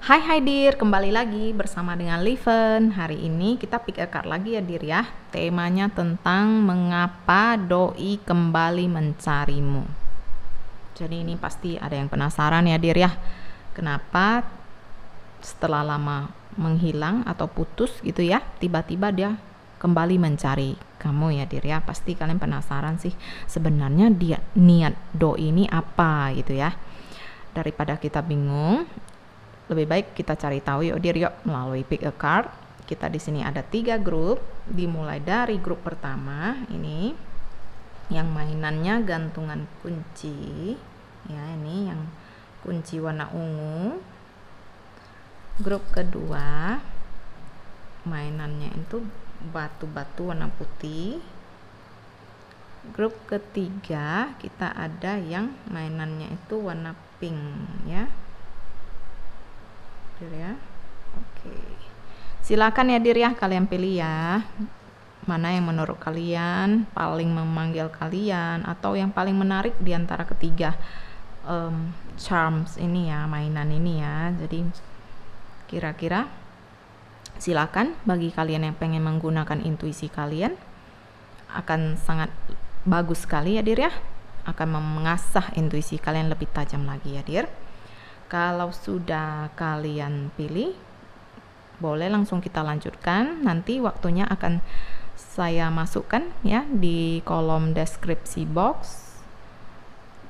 Hai Dir, kembali lagi bersama dengan Liven. Hari ini kita pick a card lagi ya Dir ya. Temanya tentang mengapa doi kembali mencarimu. Jadi ini pasti ada yang penasaran ya Dir ya. Kenapa setelah lama menghilang atau putus gitu ya, tiba-tiba dia kembali mencari kamu ya Dir ya. Pasti kalian penasaran sih sebenarnya dia niat doi ini apa gitu ya. Daripada kita bingung, lebih baik kita cari tahu yuk Dir yuk melalui pick a card. Kita di sini ada 3 grup, dimulai dari grup pertama ini yang mainannya gantungan kunci ya, ini yang kunci warna ungu. Grup kedua mainannya itu batu-batu warna putih. Grup ketiga kita ada yang mainannya itu warna pink ya. Dir ya. Oke. Silakan ya Dir ya, kalian pilih ya. Mana yang menurut kalian paling memanggil kalian atau yang paling menarik di antara ketiga charms ini ya, mainan ini ya. Jadi kira-kira silakan bagi kalian yang pengen menggunakan intuisi kalian, akan sangat bagus sekali ya Dir ya. Akan mengasah intuisi kalian lebih tajam lagi ya Dir. Kalau sudah kalian pilih, boleh langsung kita lanjutkan. Nanti waktunya akan saya masukkan ya di kolom deskripsi box.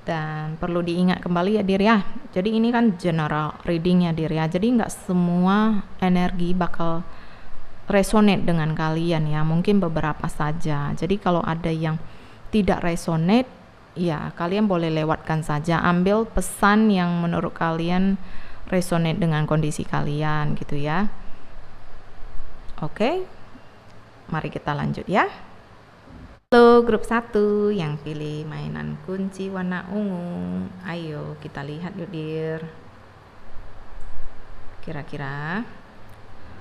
Dan perlu diingat kembali ya Dir ya. Jadi ini kan general reading ya Dir ya. Jadi nggak semua energi bakal resonate dengan kalian ya. Mungkin beberapa saja. Jadi kalau ada yang tidak resonate, ya kalian boleh lewatkan saja, ambil pesan yang menurut kalian resonate dengan kondisi kalian gitu ya. Oke, mari kita lanjut ya. Halo grup 1 yang pilih mainan kunci warna ungu, ayo kita lihat yuk Dir. Kira-kira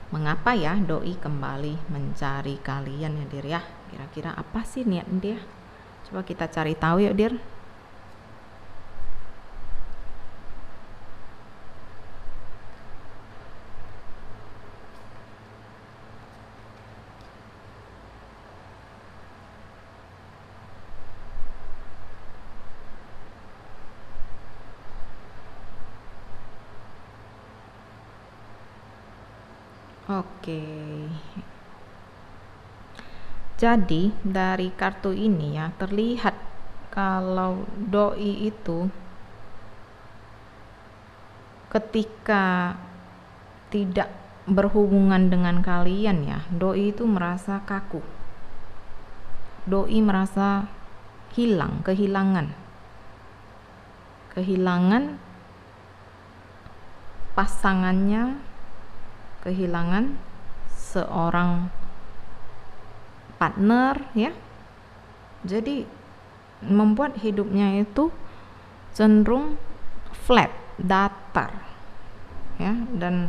mengapa ya doi kembali mencari kalian ya Dir ya. Kira-kira apa sih niat dia? Coba kita cari tahu yuk Dir. Oke. Jadi dari kartu ini ya terlihat kalau doi itu ketika tidak berhubungan dengan kalian ya, doi itu merasa kaku. Doi merasa kehilangan pasangannya, kehilangan seorang partner ya. Jadi membuat hidupnya itu cenderung flat, datar ya, dan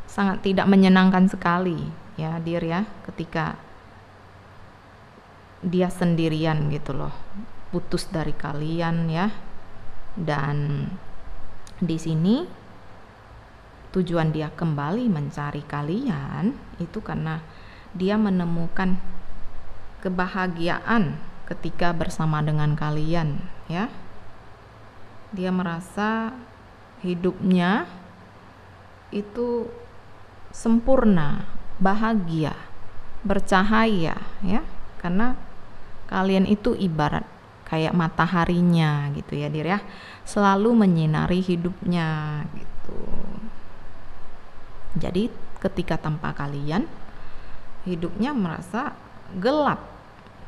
sangat tidak menyenangkan sekali ya Dir ya, ketika dia sendirian gitu loh, putus dari kalian ya. Dan di sini tujuan dia kembali mencari kalian itu karena dia menemukan kebahagiaan ketika bersama dengan kalian ya. Dia merasa hidupnya itu sempurna, bahagia, bercahaya ya, karena kalian itu ibarat kayak mataharinya gitu ya Dir ya, selalu menyinari hidupnya gitu. Jadi ketika tanpa kalian, hidupnya merasa gelap,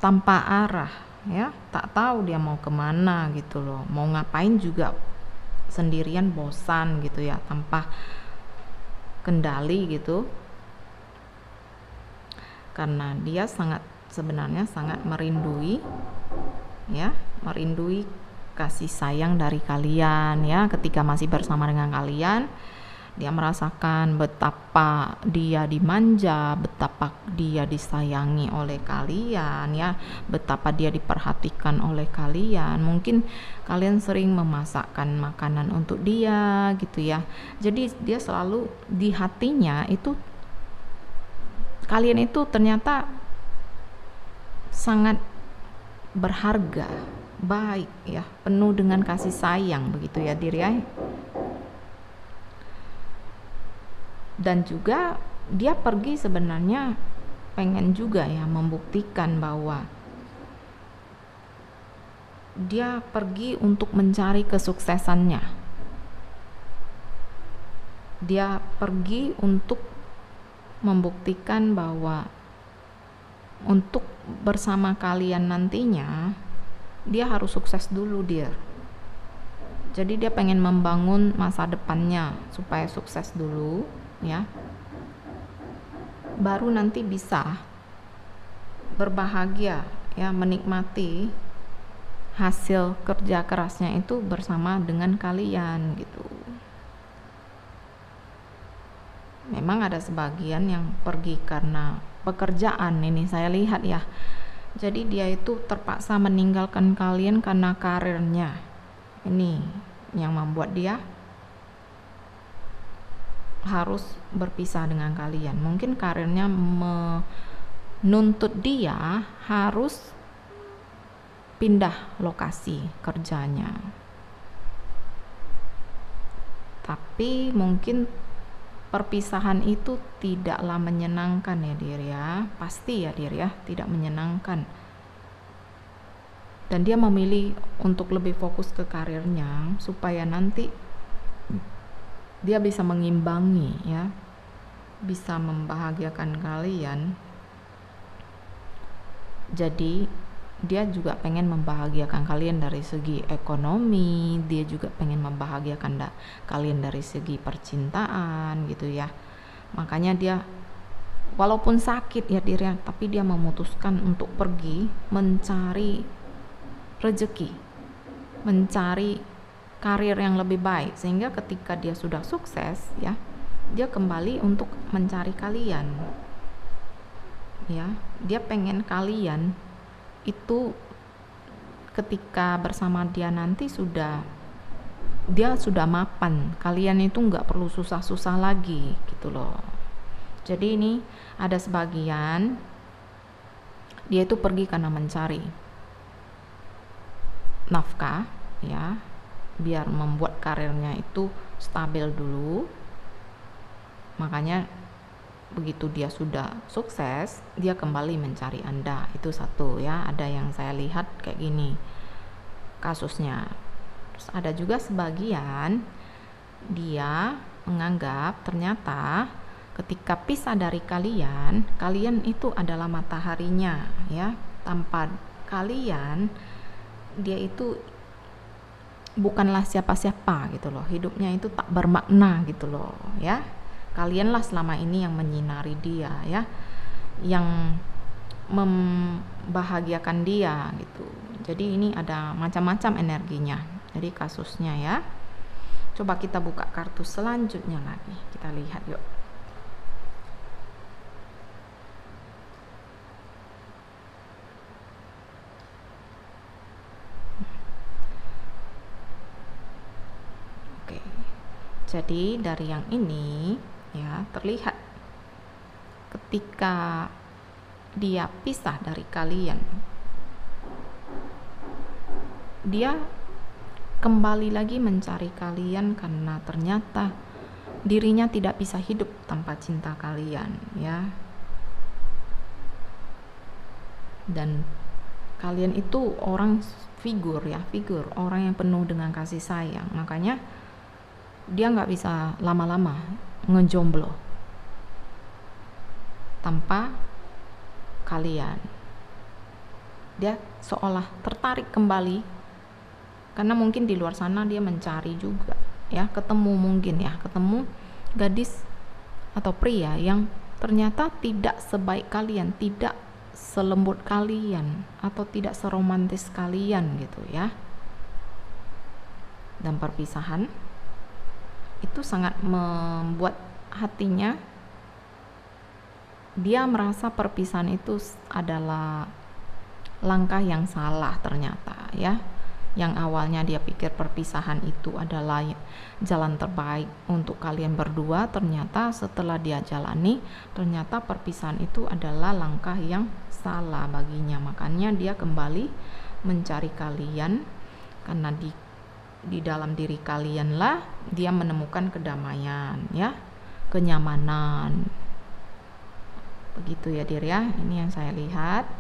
tanpa arah ya, tak tahu dia mau kemana gitu loh, mau ngapain juga sendirian, bosan gitu ya, tanpa kendali gitu. Karena dia sebenarnya sangat merindui ya, merindui kasih sayang dari kalian ya ketika masih bersama dengan kalian. Dia merasakan betapa dia dimanja, betapa dia disayangi oleh kalian ya, betapa dia diperhatikan oleh kalian. Mungkin kalian sering memasakkan makanan untuk dia gitu ya. Jadi dia selalu di hatinya itu kalian itu ternyata sangat berharga, baik ya, penuh dengan kasih sayang begitu ya diri ya. Dan juga dia pergi sebenarnya pengen juga ya membuktikan bahwa dia pergi untuk mencari kesuksesannya. Dia pergi untuk membuktikan bahwa untuk bersama kalian nantinya dia harus sukses dulu dia. Jadi dia pengen membangun masa depannya supaya sukses dulu ya, baru nanti bisa berbahagia ya, menikmati hasil kerja kerasnya itu bersama dengan kalian gitu. Memang ada sebagian yang pergi karena pekerjaan, ini saya lihat ya. Jadi dia itu terpaksa meninggalkan kalian karena karirnya. Ini yang membuat dia harus berpisah dengan kalian. Mungkin karirnya menuntut dia harus pindah lokasi kerjanya. Tapi mungkin perpisahan itu tidaklah menyenangkan ya dir ya. Pasti ya dir ya, tidak menyenangkan. Dan dia memilih untuk lebih fokus ke karirnya supaya nanti dia bisa mengimbangi ya, bisa membahagiakan kalian. Jadi dia juga pengen membahagiakan kalian dari segi ekonomi, dia juga pengen membahagiakan kalian dari segi percintaan gitu ya. Makanya dia walaupun sakit ya dirinya, tapi dia memutuskan untuk pergi mencari rezeki, mencari karir yang lebih baik, sehingga ketika dia sudah sukses ya, dia kembali untuk mencari kalian ya. Dia pengen kalian itu ketika bersama dia nanti dia sudah mapan, kalian itu nggak perlu susah-susah lagi gitu loh. Jadi ini ada sebagian dia itu pergi karena mencari nafkah ya, biar membuat karirnya itu stabil dulu. Makanya begitu dia sudah sukses, dia kembali mencari Anda. Itu satu ya, ada yang saya lihat kayak gini kasusnya. Terus ada juga sebagian dia menganggap ternyata ketika pisah dari kalian, kalian itu adalah mataharinya ya. Tanpa kalian dia itu bukanlah siapa-siapa gitu loh, hidupnya itu tak bermakna gitu loh ya. Kalianlah selama ini yang menyinari dia ya, yang membahagiakan dia gitu. Jadi ini ada macam-macam energinya. Jadi kasusnya ya. Coba kita buka kartu selanjutnya lagi, kita lihat yuk. Jadi dari yang ini ya, terlihat ketika dia pisah dari kalian, dia kembali lagi mencari kalian karena ternyata dirinya tidak bisa hidup tanpa cinta kalian ya. Dan kalian itu orang figur orang yang penuh dengan kasih sayang. Makanya dia nggak bisa lama-lama ngejomblo tanpa kalian. Dia seolah tertarik kembali karena mungkin di luar sana dia mencari juga ya, ketemu gadis atau pria yang ternyata tidak sebaik kalian, tidak selembut kalian, atau tidak seromantis kalian gitu ya. Dan perpisahan itu sangat membuat hatinya, dia merasa perpisahan itu adalah langkah yang salah ternyata ya. Yang awalnya dia pikir perpisahan itu adalah jalan terbaik untuk kalian berdua, ternyata setelah dia jalani, ternyata perpisahan itu adalah langkah yang salah baginya. Makanya dia kembali mencari kalian, karena di dalam diri kalianlah dia menemukan kedamaian ya, kenyamanan. Begitu ya dir ya, ini yang saya lihat.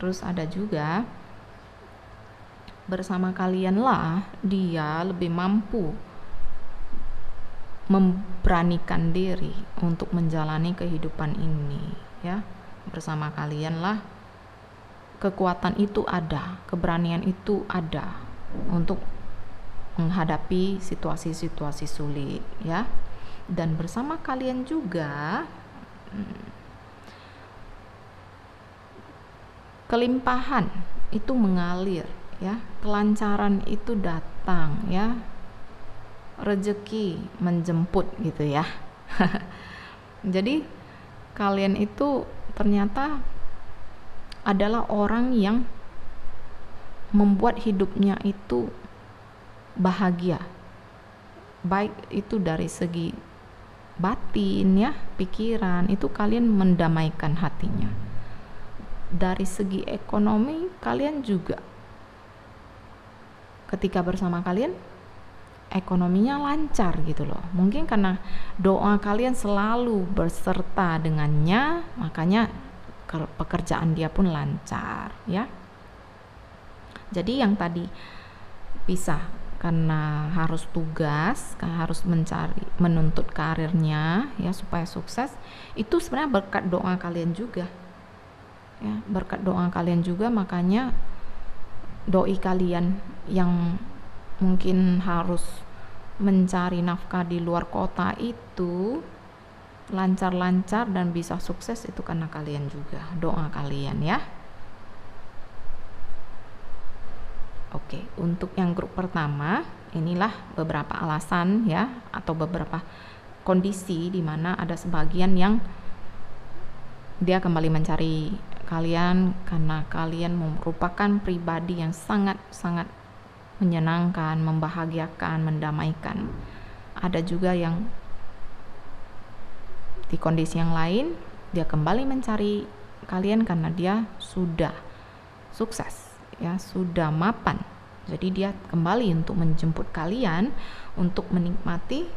Terus ada juga bersama kalianlah dia lebih mampu memberanikan diri untuk menjalani kehidupan ini ya. Bersama kalianlah kekuatan itu ada, keberanian itu ada untuk menghadapi situasi-situasi sulit ya. Dan bersama kalian juga kelimpahan itu mengalir ya, kelancaran itu datang ya, rezeki menjemput gitu ya. Jadi kalian itu ternyata adalah orang yang membuat hidupnya itu bahagia, baik itu dari segi batin ya, pikiran itu kalian mendamaikan hatinya. Dari segi ekonomi kalian juga, ketika bersama kalian ekonominya lancar gitu loh. Mungkin karena doa kalian selalu berserta dengannya, makanya pekerjaan dia pun lancar ya. Jadi yang tadi pisah karena harus tugas, harus menuntut karirnya ya supaya sukses, itu sebenarnya berkat doa kalian juga ya, berkat doa kalian juga. Makanya doi kalian yang mungkin harus mencari nafkah di luar kota itu lancar-lancar dan bisa sukses, itu karena kalian juga, doa kalian ya. Oke, untuk yang grup pertama, inilah beberapa alasan ya, atau beberapa kondisi di mana ada sebagian yang dia kembali mencari kalian karena kalian merupakan pribadi yang sangat-sangat menyenangkan, membahagiakan, mendamaikan. Ada juga yang di kondisi yang lain dia kembali mencari kalian karena dia sudah sukses ya, sudah mapan. Jadi dia kembali untuk menjemput kalian untuk menikmati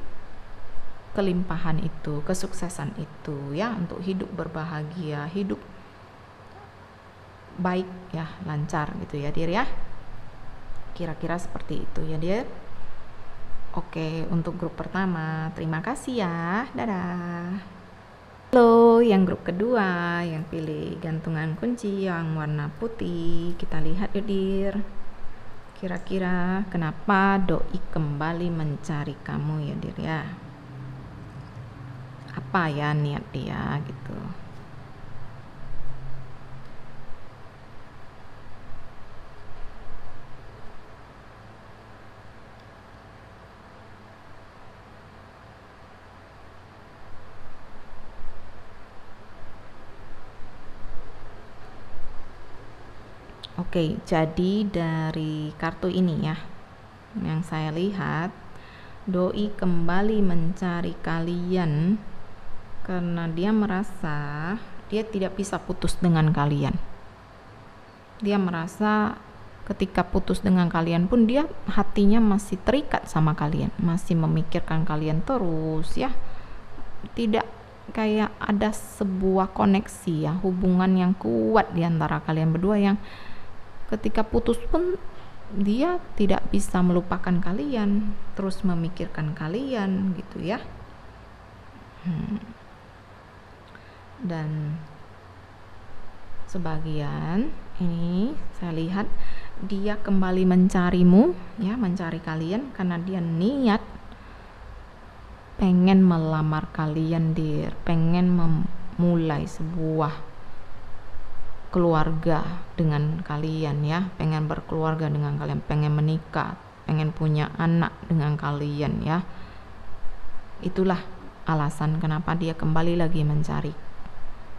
kelimpahan itu, kesuksesan itu ya, untuk hidup berbahagia, hidup baik ya, lancar gitu ya dir ya. Kira-kira seperti itu ya dir. Oke, untuk grup pertama terima kasih ya, dadah. Halo, yang grup kedua yang pilih gantungan kunci yang warna putih, kita lihat yuk dir. Kira-kira kenapa doi kembali mencari kamu ya dir ya, apa ya niat dia gitu. Oke, jadi dari kartu ini ya, yang saya lihat doi kembali mencari kalian karena dia merasa dia tidak bisa putus dengan kalian. Dia merasa ketika putus dengan kalian pun dia hatinya masih terikat sama kalian, masih memikirkan kalian terus ya. Tidak kayak ada sebuah koneksi ya, hubungan yang kuat di antara kalian berdua, yang ketika putus pun dia tidak bisa melupakan kalian, terus memikirkan kalian gitu ya. Dan sebagian ini saya lihat dia kembali mencarimu ya, mencari kalian karena dia niat pengen melamar kalian dir, pengen memulai sebuah keluarga dengan kalian ya, pengen berkeluarga dengan kalian, pengen menikah, pengen punya anak dengan kalian ya. Itulah alasan kenapa dia kembali lagi mencari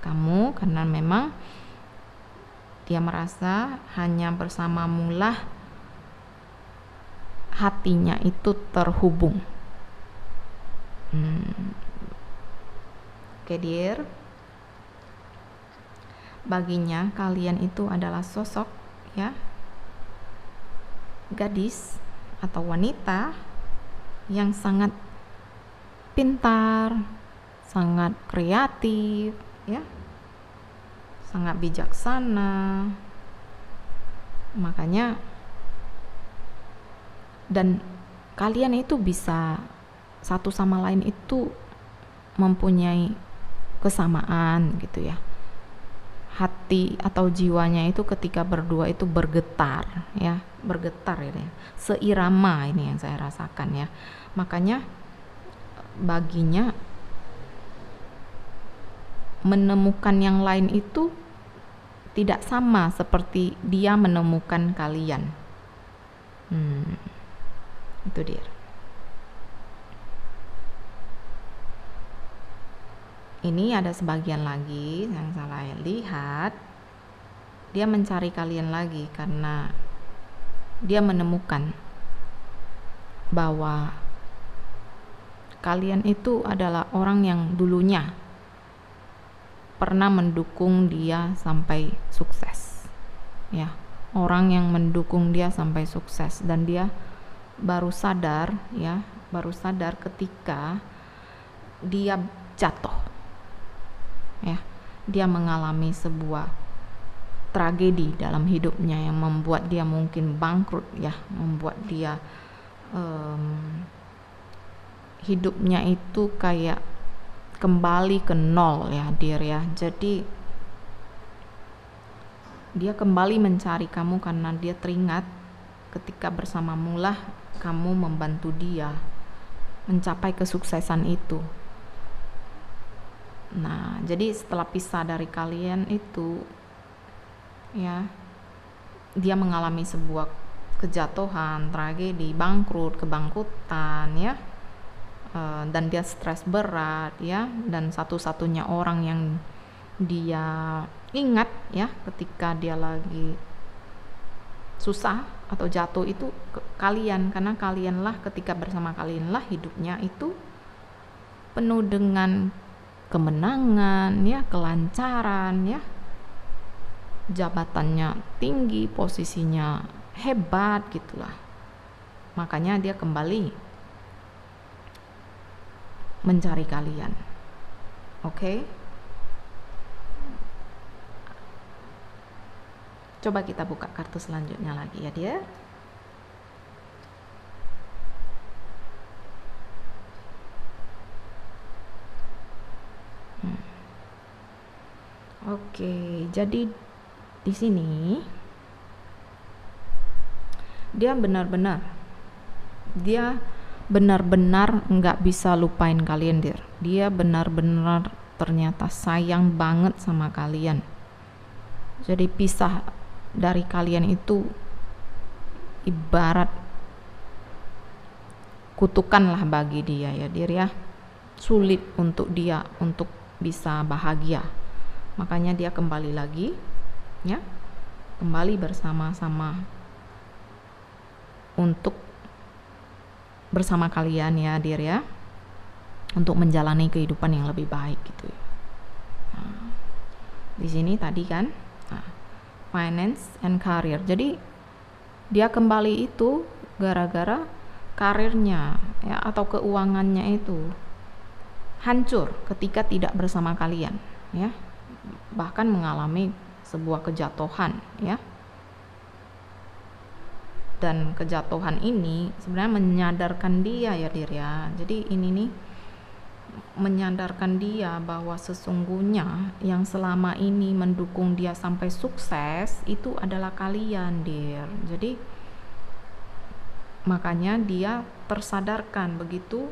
kamu, karena memang dia merasa hanya bersamamulah hatinya itu terhubung. Oke, dear. Baginya kalian itu adalah sosok, ya, gadis atau wanita yang sangat pintar, sangat kreatif, ya, sangat bijaksana. Makanya, dan kalian itu bisa satu sama lain itu mempunyai kesamaan gitu ya. Hati atau jiwanya itu ketika berdua itu bergetar ya, seirama, ini yang saya rasakan ya. Makanya baginya menemukan yang lain itu tidak sama seperti dia menemukan kalian. Itu dia. Ini ada sebagian lagi yang saya lihat, dia mencari kalian lagi karena dia menemukan bahwa kalian itu adalah orang yang dulunya pernah mendukung dia sampai sukses, ya, orang yang mendukung dia sampai sukses, dan dia baru sadar ketika dia jatuh, ya, dia mengalami sebuah tragedi dalam hidupnya yang membuat dia mungkin bangkrut, ya, membuat dia hidupnya itu kayak kembali ke nol, ya, dear ya. Jadi dia kembali mencari kamu karena dia teringat ketika bersamamulah kamu membantu dia mencapai kesuksesan itu. Nah, jadi setelah pisah dari kalian itu, ya, dia mengalami sebuah kejatuhan, tragedi, bangkrut, kebangkrutan, ya, dan dia stres berat, ya, dan satu-satunya orang yang dia ingat, ya, ketika dia lagi susah atau jatuh itu kalian, karena kalianlah, ketika bersama kalianlah hidupnya itu penuh dengan kemenangan, ya, kelancaran, ya, jabatannya tinggi, posisinya hebat gitulah. Makanya dia kembali mencari kalian. Oke? Coba kita buka kartu selanjutnya lagi ya, dia. Oke, jadi di sini dia benar-benar nggak bisa lupain kalian, dir. Dia benar-benar ternyata sayang banget sama kalian. Jadi pisah dari kalian itu ibarat kutukan lah bagi dia, ya, dir ya. Sulit untuk dia untuk bisa bahagia. Makanya dia kembali lagi, ya, kembali bersama-sama untuk bersama kalian, ya, dir ya, untuk menjalani kehidupan yang lebih baik gitu ya. Nah, di sini tadi kan, finance and career. Jadi dia kembali itu gara-gara karirnya, ya, atau keuangannya itu hancur ketika tidak bersama kalian, ya, bahkan mengalami sebuah kejatuhan, ya. Dan kejatuhan ini sebenarnya menyadarkan dia, ya, dir ya. Jadi ini nih menyadarkan dia bahwa sesungguhnya yang selama ini mendukung dia sampai sukses itu adalah kalian, dir. Jadi makanya dia tersadarkan begitu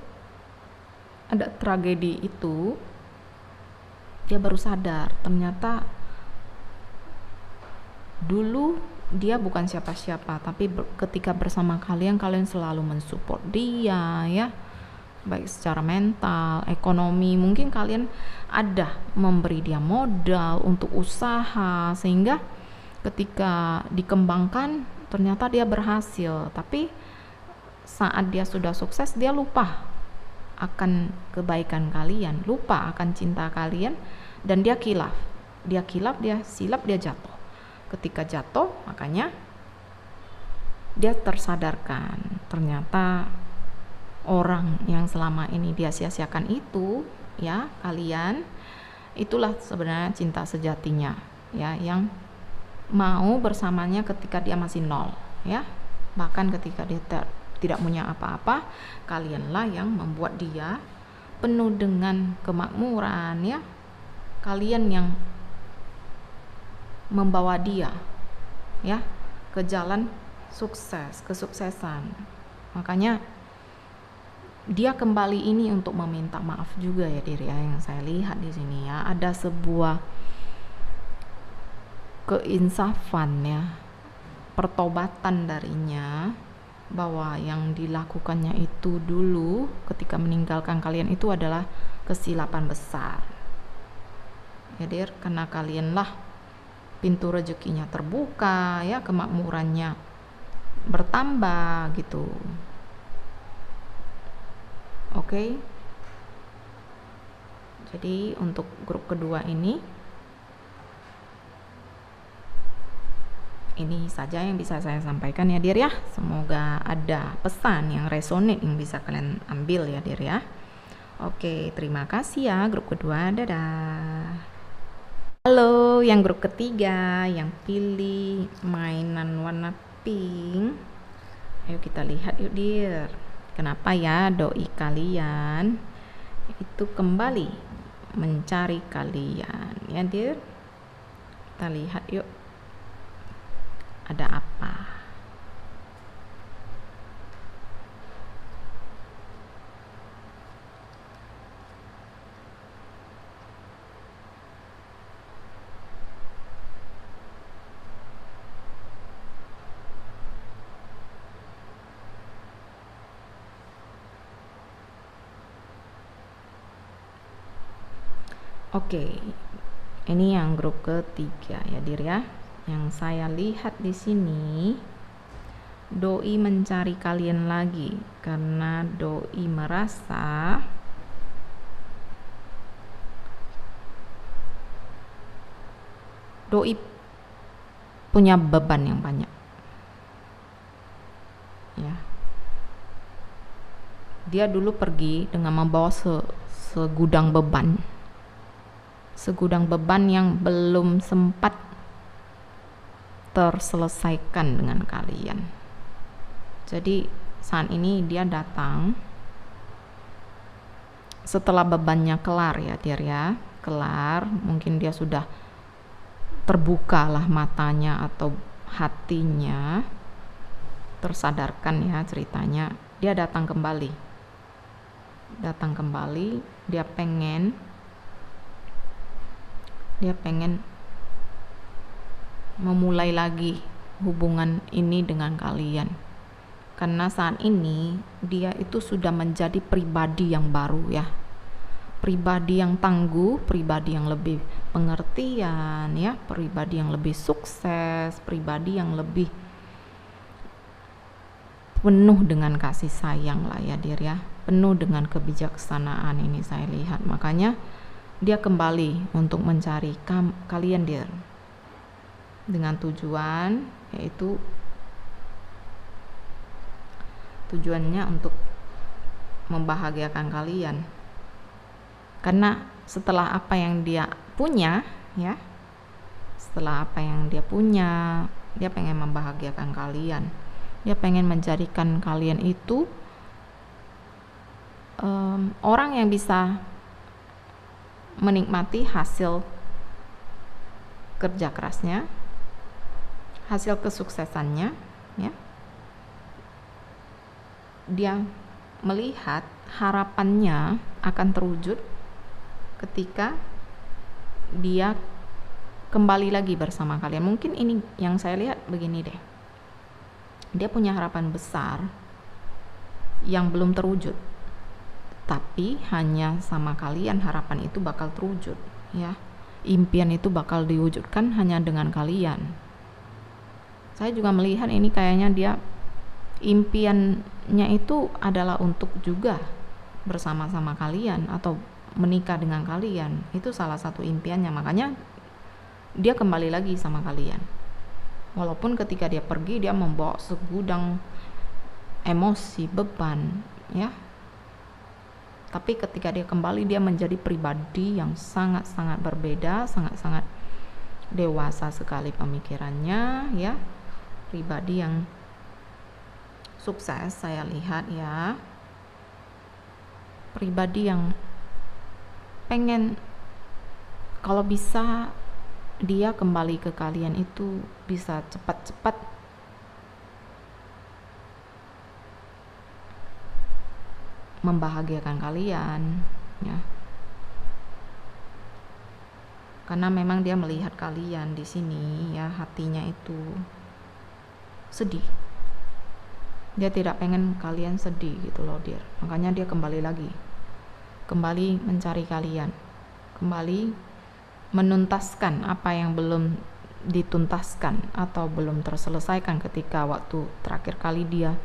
ada tragedi itu, dia baru sadar ternyata dulu dia bukan siapa-siapa, tapi ketika bersama kalian selalu mensupport dia, ya, baik secara mental, ekonomi. Mungkin kalian ada memberi dia modal untuk usaha, sehingga ketika dikembangkan ternyata dia berhasil, tapi saat dia sudah sukses dia lupa akan kebaikan kalian, lupa akan cinta kalian, dan dia kilaf, dia silap, dia jatuh. Ketika jatuh, makanya dia tersadarkan ternyata orang yang selama ini dia sia-siakan itu, ya, kalian itulah sebenarnya cinta sejatinya, ya, yang mau bersamanya ketika dia masih nol, ya, bahkan ketika dia tidak punya apa-apa, kalianlah yang membuat dia penuh dengan kemakmuran, ya, kalian yang membawa dia, ya, ke jalan sukses, kesuksesan. Makanya dia kembali ini untuk meminta maaf juga, ya diri ya, yang saya lihat di sini, ya, ada sebuah keinsafan, ya, pertobatan darinya, bahwa yang dilakukannya itu dulu ketika meninggalkan kalian itu adalah kesilapan besar, ya dir, karena kalianlah pintu rezekinya terbuka, ya, kemakmurannya bertambah gitu. Oke. Jadi untuk grup kedua ini saja yang bisa saya sampaikan, ya dir, ya. Semoga ada pesan yang resonate yang bisa kalian ambil, ya dir, ya. Oke, terima kasih ya grup kedua. Dadah. Halo, yang grup ketiga yang pilih mainan warna pink. Ayo kita lihat yuk dir. Kenapa ya doi kalian itu kembali mencari kalian, ya dir. Kita lihat yuk ada apa. Oke, ini yang grup ketiga, ya dir, ya. Yang saya lihat di sini, doi mencari kalian lagi karena doi merasa doi punya beban yang banyak, ya. Dia dulu pergi dengan membawa segudang beban yang belum sempat terselesaikan dengan kalian. Jadi saat ini dia datang setelah bebannya kelar, ya dir, ya, kelar. Mungkin dia sudah terbukalah matanya atau hatinya, tersadarkan, ya, ceritanya. Dia datang kembali, dia pengen memulai lagi hubungan ini dengan kalian, karena saat ini dia itu sudah menjadi pribadi yang baru, ya, pribadi yang tangguh, pribadi yang lebih pengertian, ya, pribadi yang lebih sukses, pribadi yang lebih penuh dengan kasih sayang lah, ya dir, ya, penuh dengan kebijaksanaan. Ini saya lihat, makanya dia kembali untuk mencari kalian dir, dengan tujuan, yaitu tujuannya untuk membahagiakan kalian. Karena setelah apa yang dia punya, ya, dia pengen membahagiakan kalian. Dia pengen menjadikan kalian itu orang yang bisa menikmati hasil kerja kerasnya, hasil kesuksesannya, ya. Dia melihat harapannya akan terwujud ketika dia kembali lagi bersama kalian. Mungkin ini yang saya lihat begini deh, dia punya harapan besar yang belum terwujud, tapi hanya sama kalian harapan itu bakal terwujud, ya. Impian itu bakal diwujudkan hanya dengan kalian. Saya juga melihat ini kayaknya dia impiannya itu adalah untuk juga bersama-sama kalian atau menikah dengan kalian. Itu salah satu impiannya, makanya dia kembali lagi sama kalian. Walaupun ketika dia pergi dia membawa segudang emosi, beban, ya. Tapi ketika dia kembali dia menjadi pribadi yang sangat-sangat berbeda, sangat-sangat dewasa sekali pemikirannya, ya. Pribadi yang sukses saya lihat, ya. Pribadi yang pengen kalau bisa dia kembali ke kalian itu bisa cepat-cepat membahagiakan kalian, ya. Karena memang dia melihat kalian di sini, ya, hatinya itu sedih. Dia tidak pengen kalian sedih gitu loh, dear. Makanya dia kembali lagi. Kembali mencari kalian. Kembali menuntaskan apa yang belum dituntaskan atau belum terselesaikan ketika waktu terakhir kali dia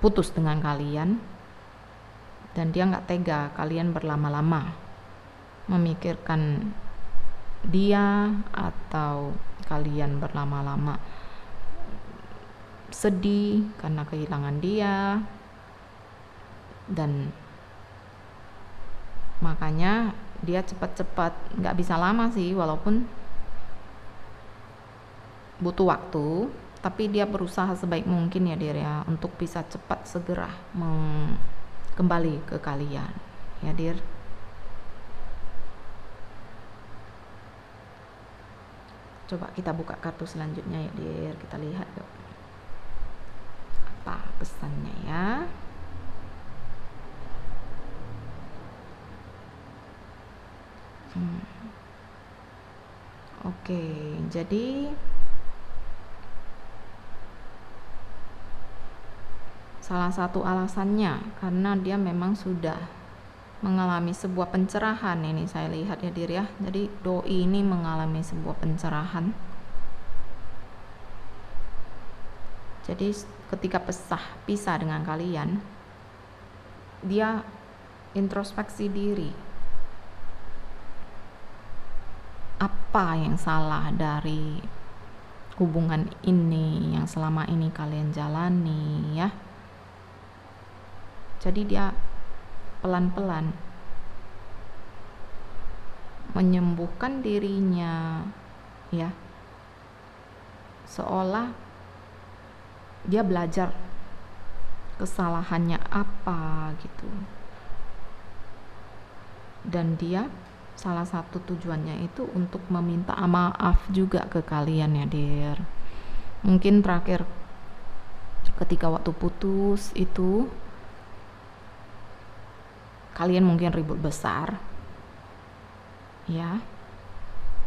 putus dengan kalian. Dan dia nggak tega kalian berlama-lama memikirkan dia atau kalian berlama-lama sedih karena kehilangan dia, dan makanya dia cepat-cepat, nggak bisa lama sih walaupun butuh waktu, tapi dia berusaha sebaik mungkin ya dear ya untuk bisa cepat segera kembali ke kalian, ya dear. Coba kita buka kartu selanjutnya ya dear, kita lihat yuk apa pesannya ya. Oke, jadi salah satu alasannya karena dia memang sudah mengalami sebuah pencerahan, ini saya lihat ya dir ya. Jadi doi ini mengalami sebuah pencerahan. Jadi ketika pisah dengan kalian, dia introspeksi diri. Apa yang salah dari hubungan ini yang selama ini kalian jalani ya. Jadi dia pelan-pelan menyembuhkan dirinya ya, seolah dia belajar kesalahannya apa gitu, dan dia salah satu tujuannya itu untuk meminta maaf juga ke kalian ya dear. Mungkin terakhir ketika waktu putus itu kalian mungkin ribut besar ya,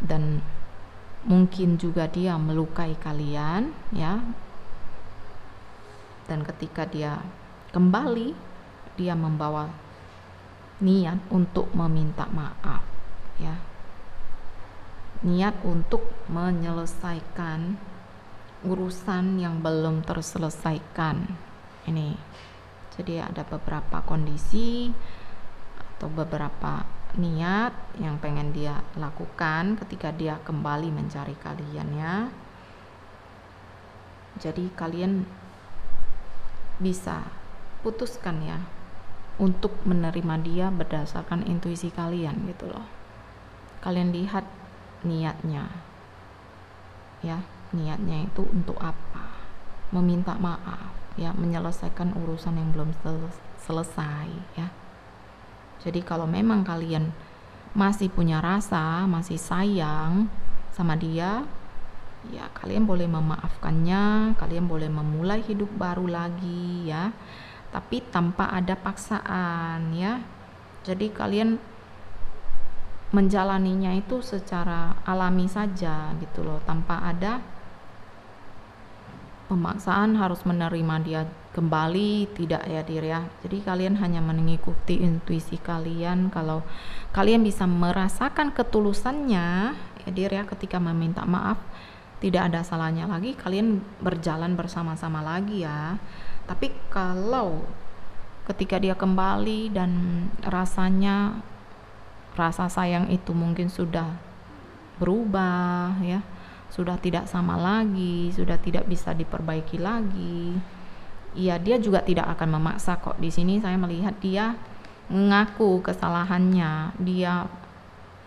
dan mungkin juga dia melukai kalian ya, dan ketika dia kembali dia membawa niat untuk meminta maaf ya, niat untuk menyelesaikan urusan yang belum terselesaikan ini. Jadi ada beberapa kondisi atau beberapa niat yang pengen dia lakukan ketika dia kembali mencari kalian ya. Jadi kalian bisa putuskan ya untuk menerima dia berdasarkan intuisi kalian gitu loh. Kalian lihat niatnya ya, niatnya itu untuk apa? Meminta maaf ya, menyelesaikan urusan yang belum selesai ya. Jadi kalau memang kalian masih punya rasa, masih sayang sama dia, ya kalian boleh memaafkannya, kalian boleh memulai hidup baru lagi ya, tapi tanpa ada paksaan ya. Jadi kalian menjalaninya itu secara alami saja gitu loh, tanpa ada pemaksaan harus menerima dia kembali, tidak ya dir ya. Jadi kalian hanya mengikuti intuisi kalian. Kalau kalian bisa merasakan ketulusannya ya dir ya, ketika meminta maaf, tidak ada salahnya lagi kalian berjalan bersama-sama lagi ya. Tapi kalau ketika dia kembali dan rasanya rasa sayang itu mungkin sudah berubah ya, sudah tidak sama lagi, sudah tidak bisa diperbaiki lagi, ya dia juga tidak akan memaksa kok. Di sini saya melihat dia mengaku kesalahannya, dia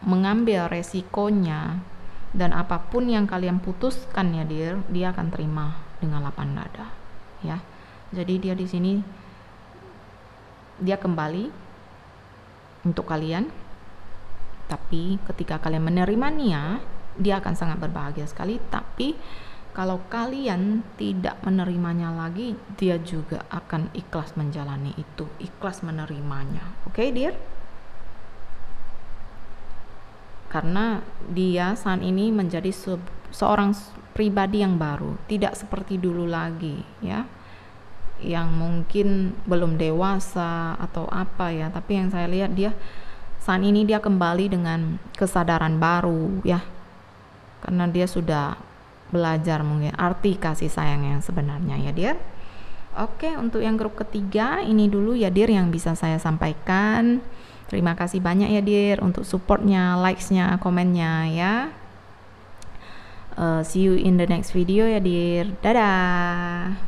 mengambil resikonya, dan apapun yang kalian putuskan ya dia akan terima dengan lapang dada ya. Jadi dia di sini dia kembali untuk kalian, tapi ketika kalian menerimanya dia akan sangat berbahagia sekali. Tapi kalau kalian tidak menerimanya lagi, dia juga akan ikhlas menjalani itu, ikhlas menerimanya. Oke, dear? Karena dia saat ini menjadi seorang pribadi yang baru, tidak seperti dulu lagi ya, yang mungkin belum dewasa atau apa ya. Tapi yang saya lihat dia saat ini dia kembali dengan kesadaran baru ya, karena dia sudah belajar mungkin arti kasih sayang yang sebenarnya ya dear. Oke, untuk yang grup ketiga ini dulu ya dear yang bisa saya sampaikan. Terima kasih banyak ya dear untuk supportnya, likes-nya, komennya ya. See you in the next video ya dear. Dadah.